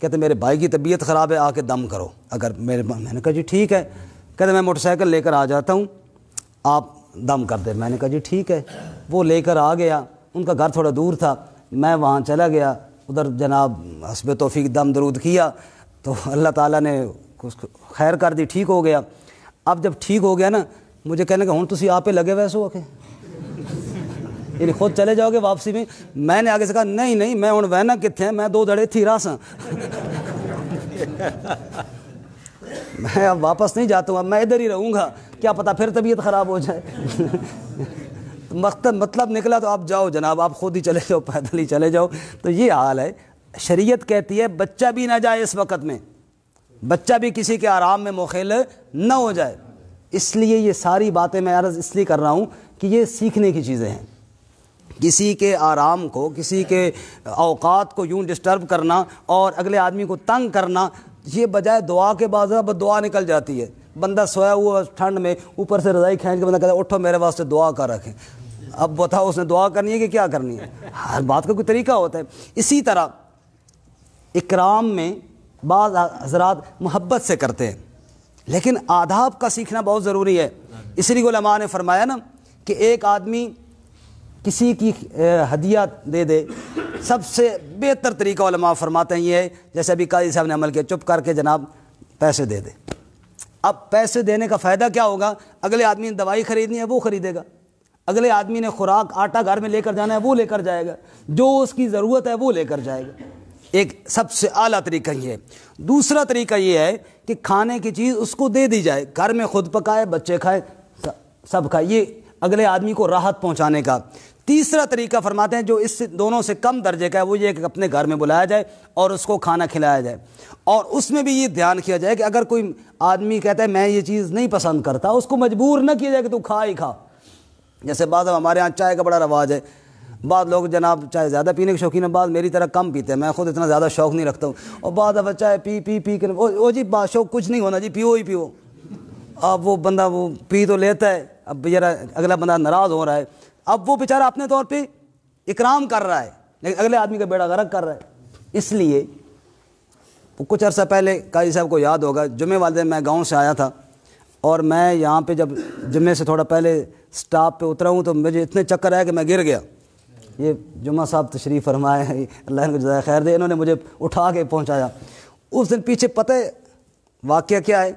کہتے میرے بھائی کی طبیعت خراب ہے، آ کے دم کرو اگر میں نے کہا جی ٹھیک ہے۔ کہتے میں موٹر سائیکل لے کر آ جاتا ہوں، آپ دم کر دیں۔ میں نے کہا جی ٹھیک ہے۔ وہ لے کر آ گیا، ان کا گھر تھوڑا دور تھا، میں وہاں چلا گیا، ادھر جناب حسب توفیق دم درود کیا تو اللہ تعالیٰ نے اس کو خیر کر دی، ٹھیک ہو گیا۔ اب جب ٹھیک ہو گیا نا، مجھے کہنے کا ہوں تسی آپ پہ لگے ویسے ہو کے یعنی خود چلے جاؤ گے واپسی میں؟ میں نے آگے سے کہا نہیں میں ہوں وہنا کتنے میں 2 دھڑے تھی راساں میں اب واپس نہیں جاتا ہوں، اب میں ادھر ہی رہوں گا، کیا پتہ پھر طبیعت خراب ہو جائے۔ مطلب نکلا تو آپ جاؤ جناب، آپ خود ہی چلے جاؤ، پیدل ہی چلے جاؤ۔ تو یہ حال ہے۔ شریعت کہتی ہے بچہ بھی نہ جائے اس وقت میں، بچہ بھی کسی کے آرام میں مخل نہ ہو جائے۔ اس لیے یہ ساری باتیں میں عرض اس لیے کر رہا ہوں کہ یہ سیکھنے کی چیزیں ہیں۔ کسی کے آرام کو، کسی کے اوقات کو یوں ڈسٹرب کرنا اور اگلے آدمی کو تنگ کرنا، یہ بجائے دعا کے بعد اب دعا نکل جاتی ہے، بندہ سویا ہوا ٹھنڈ میں اوپر سے رضائی کھینچ کے بندہ کہتا ہے اٹھو میرے واسطے دعا کر رکھیں. اب بتاؤ اس نے دعا کرنی ہے کہ کیا کرنی ہے؟ ہر بات کا کوئی طریقہ ہوتا ہے. اسی طرح اکرام میں بعض حضرات محبت سے کرتے ہیں لیکن آداب کا سیکھنا بہت ضروری ہے. اس لیے علماء نے فرمایا نا کہ ایک آدمی کسی کی ہدیہ دے دے, سب سے بہتر طریقہ علماء فرماتے ہیں یہ ہے جیسے ابھی قاضی صاحب نے عمل کیا, چپ کر کے جناب پیسے دے دے. اب پیسے دینے کا فائدہ کیا ہوگا؟ اگلے آدمی نے دوائی خریدنی ہے وہ خریدے گا, اگلے آدمی نے خوراک آٹا گھر میں لے کر جانا ہے وہ لے کر جائے گا, جو اس کی ضرورت ہے وہ لے کر جائے گا. ایک سب سے اعلیٰ طریقہ یہ ہے. دوسرا طریقہ یہ ہے کہ کھانے کی چیز اس کو دے دی جائے, گھر میں خود پکائے, بچے کھائے, سب کھائے, یہ اگلے آدمی کو راحت پہنچانے کا. تیسرا طریقہ فرماتے ہیں جو اس سے دونوں سے کم درجے کا ہے وہ یہ کہ اپنے گھر میں بلایا جائے اور اس کو کھانا کھلایا جائے, اور اس میں بھی یہ دھیان کیا جائے کہ اگر کوئی آدمی کہتا ہے میں یہ چیز نہیں پسند کرتا, اس کو مجبور نہ کیا جائے کہ تو کھا ہی کھا. جیسے بعض ہمارے ہاں چائے کا بڑا رواج ہے, بعض لوگ جناب چائے زیادہ پینے کے شوقین ہیں, بعض میری طرح کم پیتے ہیں, میں خود اتنا زیادہ شوق نہیں رکھتا ہوں, اور بعض اب چائے پی پی پی کر وہ جی شوق کچھ نہیں ہونا جی, پیو ہی پیو. اب وہ بندہ وہ پی تو لیتا ہے, اب ذرا اگلا بندہ ناراض ہو رہا ہے, اب وہ بیچارہ اپنے طور پہ اکرام کر رہا ہے لیکن اگلے آدمی کا بیڑا غرق کر رہا ہے. اس لیے کچھ عرصہ پہلے قاضی صاحب کو یاد ہوگا, جمعے والے دن میں گاؤں سے آیا تھا اور میں یہاں پہ جب جمعے سے تھوڑا پہلے سٹاپ پہ اترا ہوں تو مجھے اتنے چکر آئے کہ میں گر گیا. یہ جمعہ صاحب تشریف فرمائے ہیں, اللہ ان کو جزائے خیر دے, انہوں نے مجھے اٹھا کے پہنچایا. اس دن پیچھے پتہ ہے واقعہ کیا ہے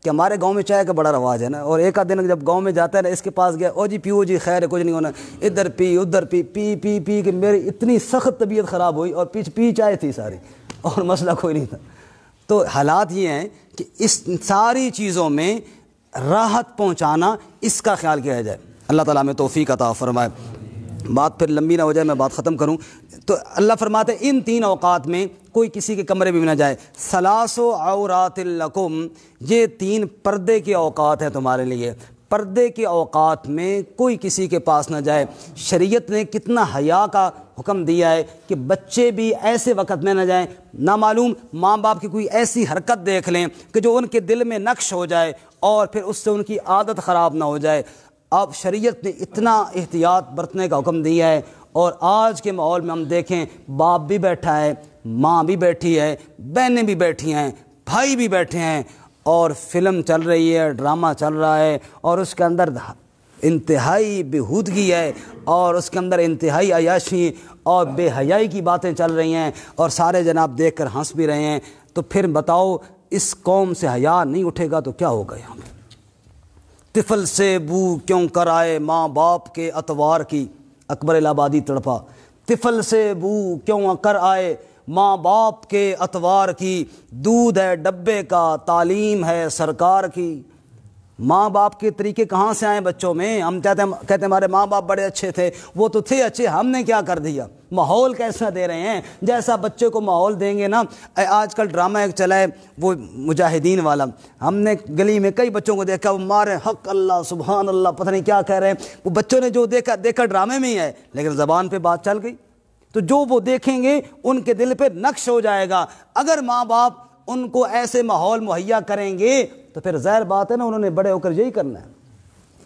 کہ ہمارے گاؤں میں چائے کا بڑا رواج ہے نا, اور ایک آدھ دن جب گاؤں میں جاتا ہے نا, اس کے پاس گیا, او جی پیو جی خیر ہے کچھ نہیں ہونا, ادھر پی ادھر پی پی پی پی کہ میری اتنی سخت طبیعت خراب ہوئی, اور پی چائے تھی ساری, اور مسئلہ کوئی نہیں تھا. تو حالات یہ ہیں کہ اس ساری چیزوں میں راحت پہنچانا اس کا خیال کیا جائے. اللہ تعالیٰ میں توفیق عطا فرمائے. بات پھر لمبی نہ ہو جائے, میں بات ختم کروں. تو اللہ فرماتے ہیں ان 3 اوقات میں کوئی کسی کے کمرے میں بھی نہ جائے. ثلاث عورات لکم, یہ 3 پردے کے اوقات ہیں تمہارے لیے. پردے کے اوقات میں کوئی کسی کے پاس نہ جائے. شریعت نے کتنا حیا کا حکم دیا ہے کہ بچے بھی ایسے وقت میں نہ جائیں, نامعلوم ماں باپ کی کوئی ایسی حرکت دیکھ لیں کہ جو ان کے دل میں نقش ہو جائے اور پھر اس سے ان کی عادت خراب نہ ہو جائے. اب شریعت نے اتنا احتیاط برتنے کا حکم دیا ہے, اور آج کے ماحول میں ہم دیکھیں باپ بھی بیٹھا ہے, ماں بھی بیٹھی ہے, بہنیں بھی بیٹھی ہیں, بھائی بھی بیٹھے ہیں, اور فلم چل رہی ہے, ڈرامہ چل رہا ہے, اور اس کے اندر انتہائی بےہودگی ہے, اور اس کے اندر انتہائی عیاشی اور بے حیائی کی باتیں چل رہی ہیں, اور سارے جناب دیکھ کر ہنس بھی رہے ہیں. تو پھر بتاؤ اس قوم سے حیا نہیں اٹھے گا تو کیا ہوگا یہاں پہ؟ طفل سے بو کیوں کر آئے ماں باپ کے اتوار کی, اکبر الہ آبادی تڑپا. طفل سے بو کیوں کر آئے ماں باپ کے اتوار کی, دودھ ہے ڈبے کا تعلیم ہے سرکار کی. ماں باپ کے طریقے کہاں سے آئے بچوں میں؟ ہم کہتے ہیں ہمارے ماں باپ بڑے اچھے تھے, وہ تو تھے اچھے, ہم نے کیا کر دیا؟ ماحول کیسا دے رہے ہیں؟ جیسا بچے کو ماحول دیں گے نا. آج کل ڈرامہ ایک چلا ہے وہ مجاہدین والا, ہم نے گلی میں کئی بچوں کو دیکھا وہ مارے حق اللہ سبحان اللہ پتہ نہیں کیا کہہ رہے ہیں. وہ بچوں نے جو دیکھا ڈرامے میں ہی ہے, لیکن زبان پہ بات چل گئی. تو جو وہ دیکھیں گے ان کے دل پہ نقش ہو جائے گا. اگر ماں باپ ان کو ایسے ماحول مہیا کریں گے تو پھر ظاہر بات ہے نا انہوں نے بڑے ہو کر یہی کرنا ہے.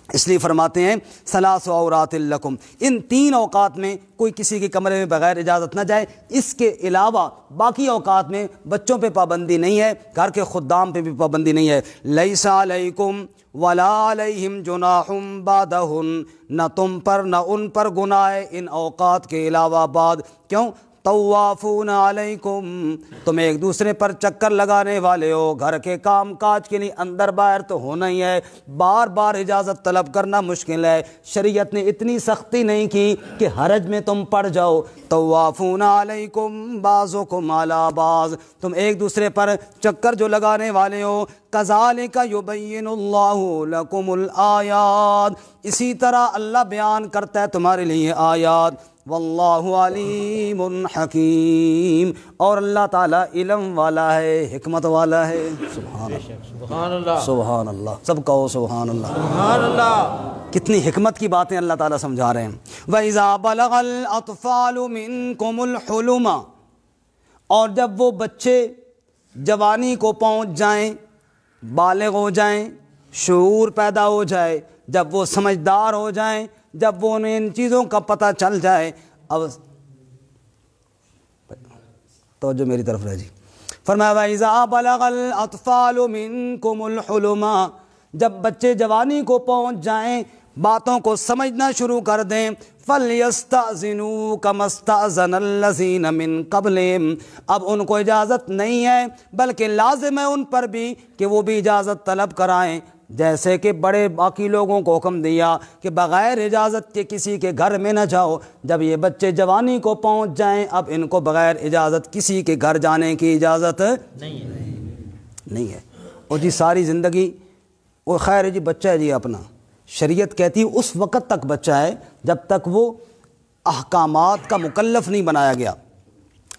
اس لیے فرماتے ہیں ثلاث عورات لکم, ان 3 اوقات میں کوئی کسی کے کمرے میں بغیر اجازت نہ جائے. اس کے علاوہ باقی اوقات میں بچوں پہ پابندی نہیں ہے, گھر کے خدام پہ بھی پابندی نہیں ہے. لیس علیکم ولا علیہم جناح بعدہن, نہ تم پر نہ ان پر گناہ ہے ان اوقات کے علاوہ بعد. کیوں؟ طوافون علیکم, تم ایک دوسرے پر چکر لگانے والے ہو, گھر کے کام کاج کے لیے اندر باہر تو ہونا ہی ہے, بار بار اجازت طلب کرنا مشکل ہے. شریعت نے اتنی سختی نہیں کی کہ حرج میں تم پڑ جاؤ. طوافون علیکم بعضکم علی بعض, تم ایک دوسرے پر چکر جو لگانے والے ہو. کذالک یبین اللہ لکم الآیات, اسی طرح اللہ بیان کرتا ہے تمہارے لیے آیات. واللہ علیم حکیم, اور اللہ تعالیٰ علم والا ہے, حکمت والا ہے. سبحان اللہ سبحان اللہ, سب کہو سبحان اللہ سبحان اللہ. کتنی حکمت کی باتیں اللہ تعالیٰ سمجھا رہے ہیں. وَإِذَا بَلَغَ الْأَطْفَالُ مِنْكُمُ الْحُلُمَ, اور جب وہ بچے جوانی کو پہنچ جائیں, بالغ ہو جائیں، شعور پیدا ہو جائے، جب وہ سمجھدار ہو جائیں، جب وہ انہیں ان چیزوں کا پتہ چل جائے، اب توجہ میری طرف رہے جی، فرمایا وَإِذَا بَلَغَ الْأَطْفَالُ مِنْكُمُ الْحُلُمَ، جب بچے جوانی کو پہنچ جائیں، باتوں کو سمجھنا شروع کر دیں، فَلْيَسْتَأْذِنُوا كَمَا اسْتَأْذَنَ الَّذِينَ مِنْ قَبْلِهِمْ، اب ان کو اجازت نہیں ہے بلکہ لازم ہے ان پر بھی کہ وہ بھی اجازت طلب کرائیں، جیسے کہ بڑے باقی لوگوں کو حکم دیا کہ بغیر اجازت کے کسی کے گھر میں نہ جاؤ، جب یہ بچے جوانی کو پہنچ جائیں اب ان کو بغیر اجازت کسی کے گھر جانے کی اجازت نہیں ہے۔ اور جی ساری زندگی وہ خیر ہے جی، بچہ ہے جی اپنا، شریعت کہتی ہے اس وقت تک بچہ ہے جب تک وہ احکامات کا مکلف نہیں بنایا گیا۔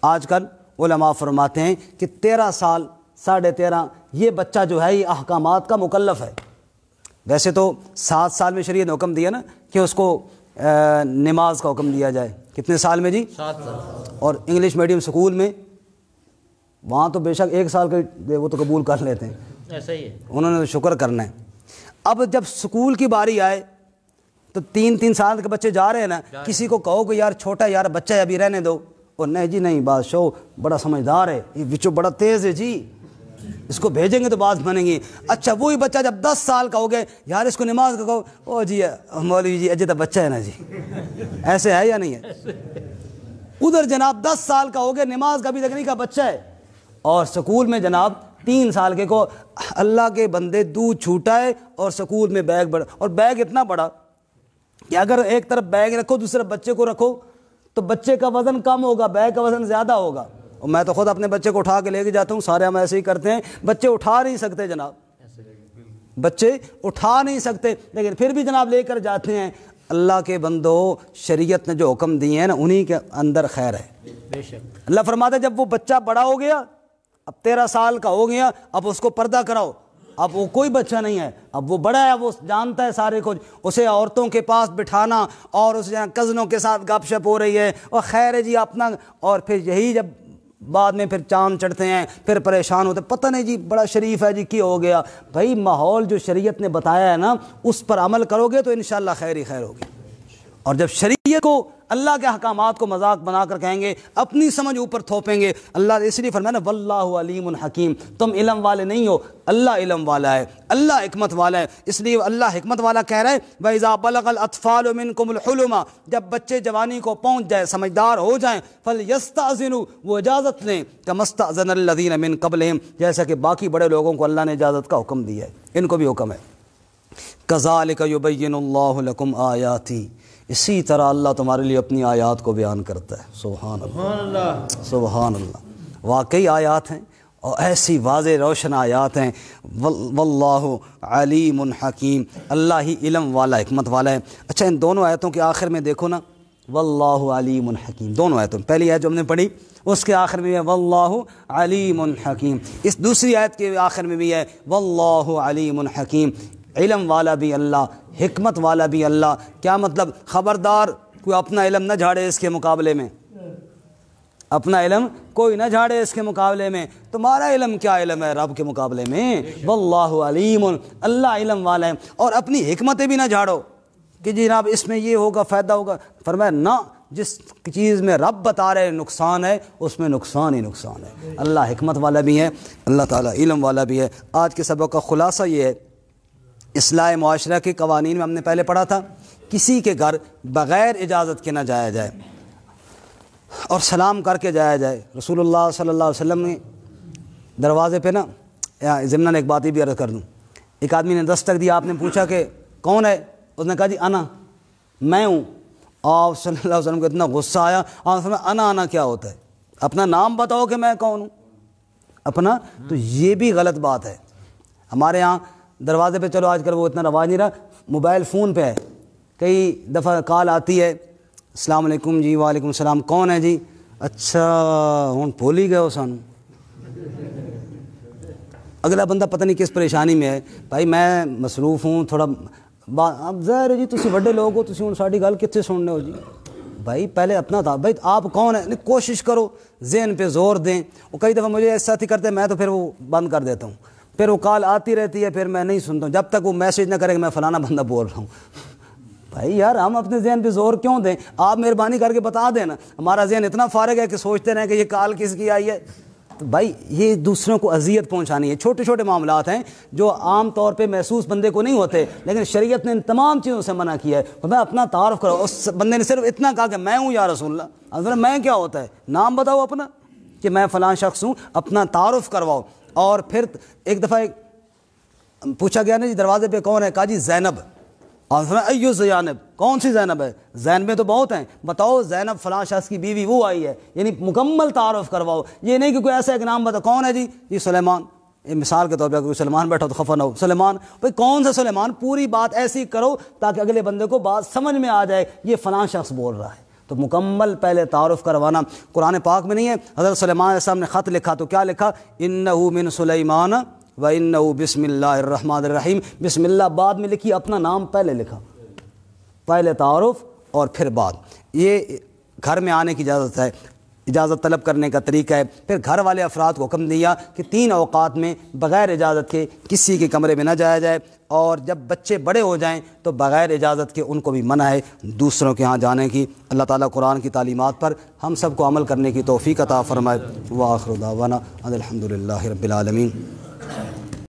آج کل علماء فرماتے ہیں کہ 13 سال 13.5 یہ بچہ جو ہے یہ احکامات کا مکلف ہے۔ ویسے تو 7 سال میں شریعت نے حکم دیا نا کہ اس کو نماز کا حکم دیا جائے، کتنے سال میں جی؟ 7 سال۔ اور انگلش میڈیم سکول میں وہاں تو بے شک 1 سال کا وہ تو قبول کر لیتے ہیں، ایسا ہی ہے، انہوں نے تو شکر کرنا ہے۔ اب جب سکول کی باری آئے تو 3 سال کے بچے جا رہے ہیں نا، کسی کو کہو کہ یار چھوٹا یار بچہ ہے ابھی رہنے دو، اور نہیں جی نہیں بادشاہ بڑا سمجھدار ہے، یہ بچوں بڑا تیز ہے جی، اس کو بھیجیں گے تو بات بنیں گی۔ اچھا وہی بچہ جب 10 سال کا ہو گئے، یار اس کو نماز کا کہو، او جی مولوی جی اجے تو بچہ ہے نا جی، ایسے ہے یا نہیں ہے؟ ادھر جناب 10 سال کا ہو گیا، نماز کا بھی تک نہیں کا بچہ ہے، اور سکول میں جناب 3 سال کے کو اللہ کے بندے دودھ چھوٹا ہے اور سکول میں بیگ بڑا، اور بیگ اتنا بڑا کہ اگر ایک طرف بیگ رکھو دوسرے بچے کو رکھو تو بچے کا وزن کم ہوگا، بیگ کا وزن زیادہ ہوگا۔ اور میں تو خود اپنے بچے کو اٹھا کے لے کے جاتا ہوں، سارے ہم ایسے ہی کرتے ہیں، بچے اٹھا نہیں سکتے جناب، بچے اٹھا نہیں سکتے، لیکن پھر بھی جناب لے کر جاتے ہیں۔ اللہ کے بندو شریعت نے جو حکم دیے ہیں نا انہی کے اندر خیر ہے بے شک۔ اللہ فرماتا ہے جب وہ بچہ بڑا ہو گیا، اب 13 سال کا ہو گیا، اب اس کو پردہ کراؤ، اب وہ کوئی بچہ نہیں ہے، اب وہ بڑا ہے، وہ جانتا ہے سارے کچھ، اسے عورتوں کے پاس بٹھانا اور اسے کزنوں کے ساتھ گپ شپ ہو رہی ہے اور خیر ہے جی اپنا، اور پھر یہی جب بعد میں پھر چاند چڑھتے ہیں پھر پریشان ہوتے، پتہ نہیں جی بڑا شریف ہے جی کی ہو گیا۔ بھائی ماحول جو شریعت نے بتایا ہے نا اس پر عمل کرو گے تو انشاءاللہ خیر ہی خیر ہوگی، اور جب شریعت کو اللہ کے احکامات کو مذاق بنا کر کہیں گے، اپنی سمجھ اوپر تھوپیں گے، اللہ نے اس لیے فرمایا نا واللہ علیم حکیم، تم علم والے نہیں ہو، اللہ علم والا ہے، اللہ حکمت والا ہے، اس لیے اللہ حکمت والا کہہ رہا ہے وَإِذَا بَلَغَ الْأَطْفَالُ مِنْكُمُ الْحُلُمَ، جب بچے جوانی کو پہنچ جائے، سمجھدار ہو جائیں، فَلْيَسْتَأْذِنُوا، وہ اجازت لیں، كَمَا اسْتَأْذَنَ الَّذِينَ مِنْ قَبْلِهِمْ، جیسا کہ باقی بڑے لوگوں کو اللہ نے اجازت کا حکم دیا ہے، ان کو بھی حکم ہے۔ كَذَلِكَ يُبَيِّنُ اللَّهُ لَكُمْ آيَاتِهِ، اسی طرح اللہ تمہارے لیے اپنی آیات کو بیان کرتا ہے۔ سبحان اللہ، سبحان اللہ، واقعی آیات ہیں اور ایسی واضح روشن آیات ہیں۔ واللہ علیم حکیم، اللہ ہی علم والا حکمت والا ہے۔ اچھا ان دونوں آیتوں کے آخر میں دیکھو نا، واللہ علیم حکیم، دونوں آیتوں، پہلی آیت جو ہم نے پڑھی اس کے آخر میں ہے واللہ علیم حکیم، اس دوسری آیت کے آخر میں بھی ہے واللہ علیم حکیم، علم والا بھی اللہ، حکمت والا بھی اللہ۔ کیا مطلب؟ خبردار کوئی اپنا علم نہ جھاڑے اس کے مقابلے میں، اپنا علم کوئی نہ جھاڑے اس کے مقابلے میں، تمہارا علم کیا علم ہے رب کے مقابلے میں؟ واللہ علیم، اللہ علم والا ہے۔ اور اپنی حکمتیں بھی نہ جھاڑو کہ جناب اس میں یہ ہوگا فائدہ ہوگا، فرمایا نہ، جس چیز میں رب بتا رہے نقصان ہے اس میں نقصان ہی نقصان ہے۔ اللہ حکمت والا بھی ہے، اللہ تعالیٰ علم والا بھی ہے۔ آج کے سبق کا خلاصہ یہ ہے، اصلاح معاشرہ کے قوانین میں ہم نے پہلے پڑھا تھا کسی کے گھر بغیر اجازت کے نہ جایا جائے اور سلام کر کے جایا جائے۔ رسول اللہ صلی اللہ علیہ وسلم نے دروازے پہ نا، ضمناً ایک بات ہی بھی عرض کر دوں، ایک آدمی نے دستک دیا، آپ نے پوچھا کہ کون ہے؟ اس نے کہا جی انا، میں ہوں۔ آپ صلی اللہ علیہ وسلم کو اتنا غصہ آیا، آپ نے انا کیا ہوتا ہے؟ اپنا نام بتاؤ کہ میں کون ہوں اپنا۔ تو یہ بھی غلط بات ہے۔ ہمارے یہاں دروازے پہ، چلو آج کل وہ اتنا رواج نہیں رہا، موبائل فون پہ ہے، کئی دفعہ کال آتی ہے، السلام علیکم جی، وعلیکم السلام، کون ہے جی؟ اچھا ہوں بھول ہی گئے ہو سانو۔ اگلا بندہ پتہ نہیں کس پریشانی میں ہے، بھائی میں مصروف ہوں تھوڑا، اب ظاہر ہے جی تسی بڑے لوگ ہو، تسی ہوں ساڈی گل کتنے سننے ہو جی؟ بھائی پہلے اپنا تھا، بھائی آپ کون ہیں؟ کوشش کرو ذہن پہ زور دیں۔ وہ کئی دفعہ مجھے ایسا ہی کرتے ہیں، میں تو پھر وہ بند کر دیتا ہوں۔ پھر وہ کال آتی رہتی ہے، پھر میں نہیں سنتا ہوں جب تک وہ میسیج نہ کرے کہ میں فلانا بندہ بول رہا ہوں۔ بھائی یار ہم اپنے ذہن پہ زور کیوں دیں؟ آپ مہربانی کر کے بتا دیں نا، ہمارا ذہن اتنا فارغ ہے کہ سوچتے رہیں کہ یہ کال کس کی آئی ہے۔ تو بھائی یہ دوسروں کو اذیت پہنچانی ہے، چھوٹے چھوٹے معاملات ہیں جو عام طور پہ محسوس بندے کو نہیں ہوتے، لیکن شریعت نے ان تمام چیزوں سے منع کیا ہے۔ میں اپنا تعارف کرو، اس بندے نے صرف اتنا کہا کہ میں ہوں یا رسول اللہ، اگر میں کیا ہوتا ہے، نام بتاؤ اپنا کہ میں فلاں شخص ہوں، اپنا تعارف کرواؤ۔ اور پھر ایک دفعہ پوچھا گیا نا جی دروازے پہ کون ہے، کہا جی زینب، اور ایو زینب، کون سی زینب ہے؟ زینبیں تو بہت ہیں، بتاؤ زینب فلاں شخص کی بیوی وہ آئی ہے، یعنی مکمل تعارف کرواؤ۔ یہ نہیں کہ کوئی ایسا ایک نام بتاؤ، کون ہے جی؟ یہ سلیمان، یہ مثال کے طور پہ کوئی سلیمان بیٹھا تو خفا نہ ہو، سلیمان، بھائی کون سا سلیمان؟ پوری بات ایسی کرو تاکہ اگلے بندے کو بات سمجھ میں آ جائے یہ فلاں شخص بول رہا ہے۔ تو مکمل پہلے تعارف کروانا۔ قرآن پاک میں نہیں ہے حضرت سلیمان علیہ السلام نے خط لکھا تو کیا لکھا؟ انہ من سلیمان وانہ بسم اللہ الرحمن الرحیم، بسم اللہ بعد میں لکھی، اپنا نام پہلے لکھا، پہلے تعارف اور پھر بعد۔ یہ گھر میں آنے کی اجازت ہے، اجازت طلب کرنے کا طریقہ ہے۔ پھر گھر والے افراد کو حکم دیا کہ 3 اوقات میں بغیر اجازت کے کسی کے کمرے میں نہ جایا جائے، اور جب بچے بڑے ہو جائیں تو بغیر اجازت کے ان کو بھی منع ہے دوسروں کے ہاں جانے کی۔ اللہ تعالیٰ قرآن کی تعلیمات پر ہم سب کو عمل کرنے کی توفیق عطا فرمائے۔ وآخر دعوانا ان الحمد للہ رب العالمین۔